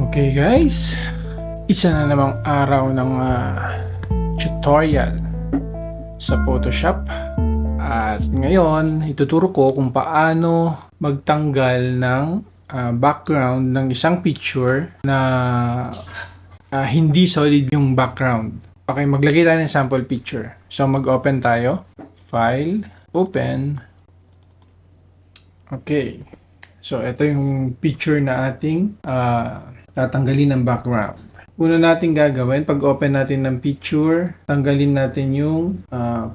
Okay guys, isa na namang araw ng tutorial sa Photoshop. At ngayon, ituturo ko kung paano magtanggal ng background ng isang picture na hindi solid yung background. Okay, maglagay tayo ng sample picture. So mag-open tayo. File, Open. Okay. So ito yung picture na ating tatanggalin ng background. Una natin gagawin, pag open natin ng picture, tanggalin natin yung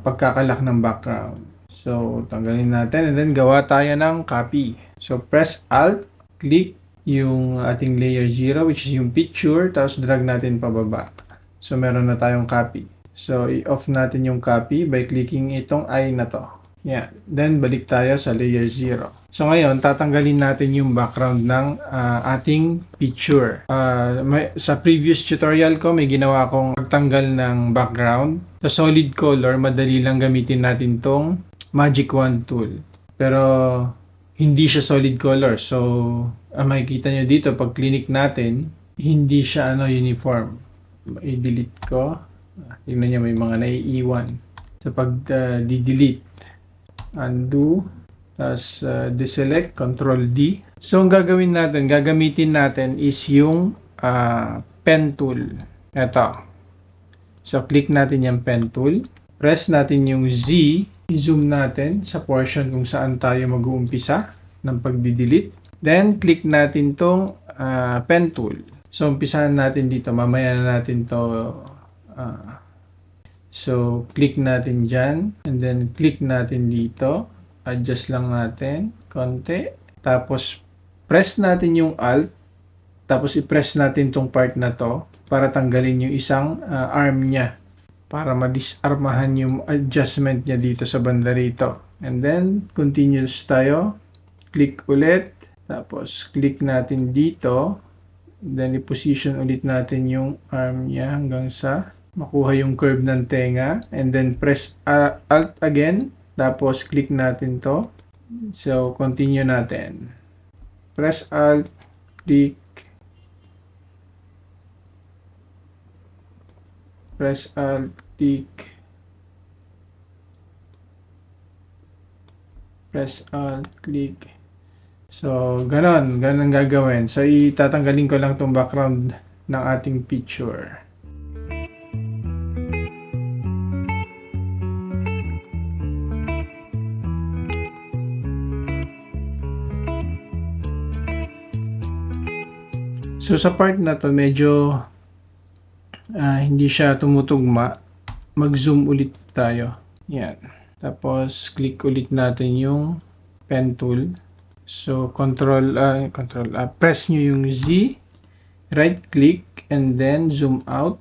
pagkakalak ng background. So, tanggalin natin and then gawa tayo ng copy. So, press Alt, click yung ating layer 0 which is yung picture, tapos drag natin pababa. So, meron na tayong copy. So, i-off natin yung copy by clicking itong eye na to. Yeah. Then, balik tayo sa layer 0. So, ngayon, tatanggalin natin yung background ng ating picture. Sa previous tutorial ko, may ginawa akong pagtanggal ng background. Sa solid color, madali lang gamitin natin tong Magic Wand tool. Pero, hindi siya solid color. So, makikita nyo dito, pag click natin, hindi siya uniform. I-delete ko. Tingnan nyo, may mga naiiwan. So, pag di-delete, undo, tapos deselect, Control D. So, ang gagawin natin, gagamitin natin is yung pen tool. Ito. So, click natin yung pen tool. Press natin yung Z. I-zoom natin sa portion kung saan tayo mag-uumpisa ng pagdi-delete. Then, click natin tong pen tool. So, umpisahan natin dito. Mamaya na natin to so, click natin dyan. And then, click natin dito. Adjust lang natin. Konti. Tapos, press natin yung Alt. Tapos, i-press natin tong part na to para tanggalin yung isang arm niya. Para ma-disarmahan yung adjustment niya dito sa banda rito. And then, continuous tayo. Click ulit. Tapos, click natin dito. Then, i-position ulit natin yung arm niya hanggang sa makuha yung curve ng tenga. And then, press Alt again. Tapos, click natin to. So, continue natin. Press Alt, click. Press Alt, click. Press Alt, click. So, ganon gagawin. So, itatanggalin ko lang tong background ng ating picture. So, sa part na to, medyo hindi siya tumutugma. Mag-zoom ulit tayo. Yan. Tapos, click ulit natin yung pen tool. So, press nyo yung Z, right-click, and then zoom out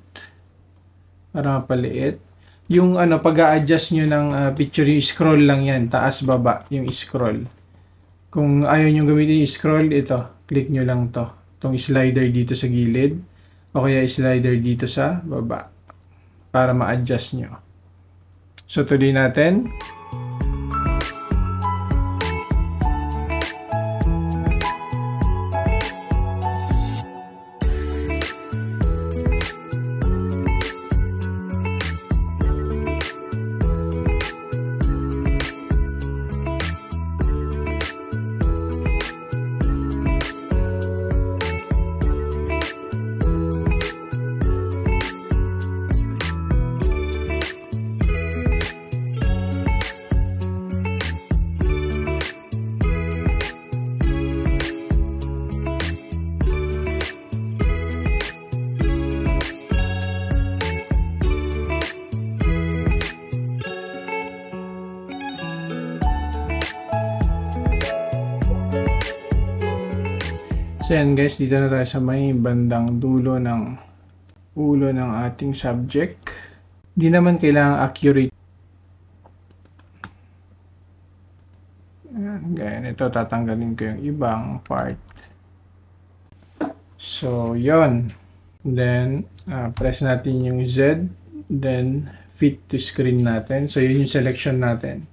para mapaliit. Yung pag-a-adjust nyo ng picture, yung scroll lang yan. Taas-baba yung scroll. Kung ayaw nyo gamitin yung scroll, ito. Click nyo lang to. Itong slider dito sa gilid o kaya slider dito sa baba para ma-adjust nyo. So, tuloy natin. So yan guys, dito na tayo sa may bandang dulo ng ulo ng ating subject. Hindi naman kailangan accurate. Gaya nito, tatanggalin ko yung ibang part. So yon. Then, press natin yung Z. Then, fit to screen natin. So yun yung selection natin.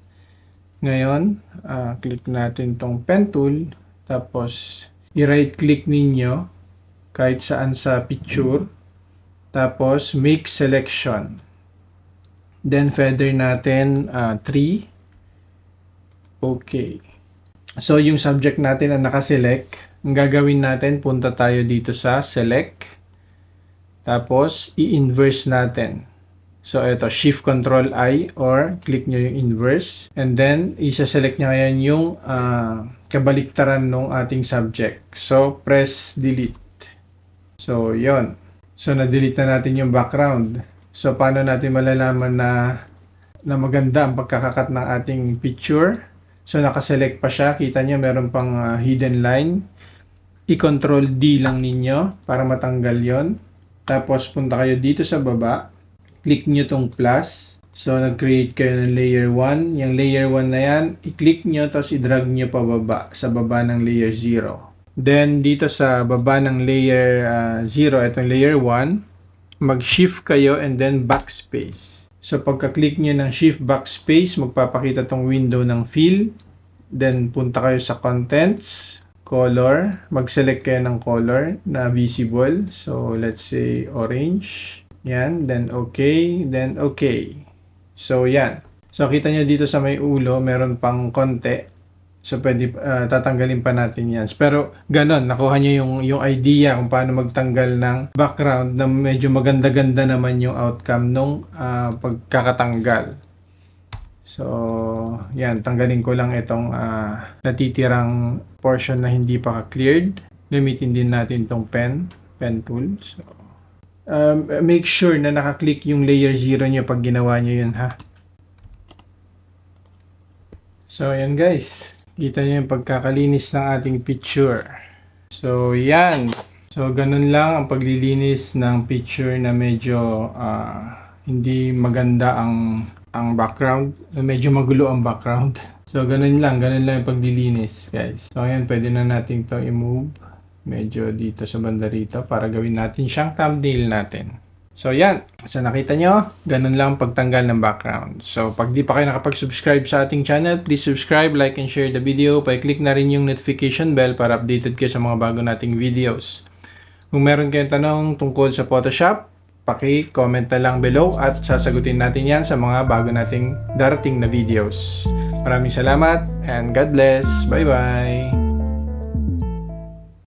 Ngayon, click natin tong pen tool. Tapos, i-right click ninyo kahit saan sa picture. Tapos, make selection. Then, feather natin 3. Okay. So, yung subject natin ang nakaselect. Ang gagawin natin, punta tayo dito sa select. Tapos, i-inverse natin. So, ito, Shift Control I or click nyo yung inverse. And then, isa-select nyo ngayon yung kabaliktaran ng ating subject. So, press delete. So, yon. So, na-delete na natin yung background. So, paano natin malalaman na maganda ang pagkakakat ng ating picture? So, nakaselect pa siya. Kita nyo, meron pang hidden line. I-control D lang ninyo para matanggal yon. Tapos, punta kayo dito sa baba. Click nyo tong plus. So, nag-create kayo ng layer 1. Yung layer 1 na yan, i-click nyo, tapos i-drag nyo pababa sa baba ng layer 0. Then, dito sa baba ng layer 0, itong layer 1, mag-shift kayo and then backspace. So, pagka-click nyo ng shift backspace, magpapakita tong window ng fill. Then, punta kayo sa contents, color. Mag-select kayo ng color na visible. So, let's say orange. Yan, then okay, then okay. So, yan. So, kita nyo dito sa may ulo, meron pang konti. So, pwede, tatanggalin pa natin yan. Pero, ganon, nakuha nyo yung idea kung paano magtanggal ng background na medyo maganda-ganda naman yung outcome nung pagkakatanggal. So, yan, tanggalin ko lang itong natitirang portion na hindi pa cleared. Gamitin din natin itong pen tool. So, make sure na nakaklik yung layer 0 nyo pag ginawa nyo yun, ha? So, yan guys. Kita nyo yung pagkakalinis ng ating picture. So, yan. So, ganun lang ang paglilinis ng picture na medyo hindi maganda ang background. Medyo magulo ang background. So, ganun lang yung paglilinis, guys. So, ayan, pwede na natin to i-move medyo dito sa banda rito para gawin natin siyang thumbnail natin. So, yan. So, nakita nyo, ganun lang pagtanggal ng background. So, pag di pa kayo nakapag-subscribe sa ating channel, please subscribe, like, and share the video. Pa-click na rin yung notification bell para updated kayo sa mga bago nating videos. Kung meron kayong tanong tungkol sa Photoshop, paki-comment na lang below at sasagutin natin yan sa mga bago nating darating na videos. Maraming salamat and God bless. Bye-bye!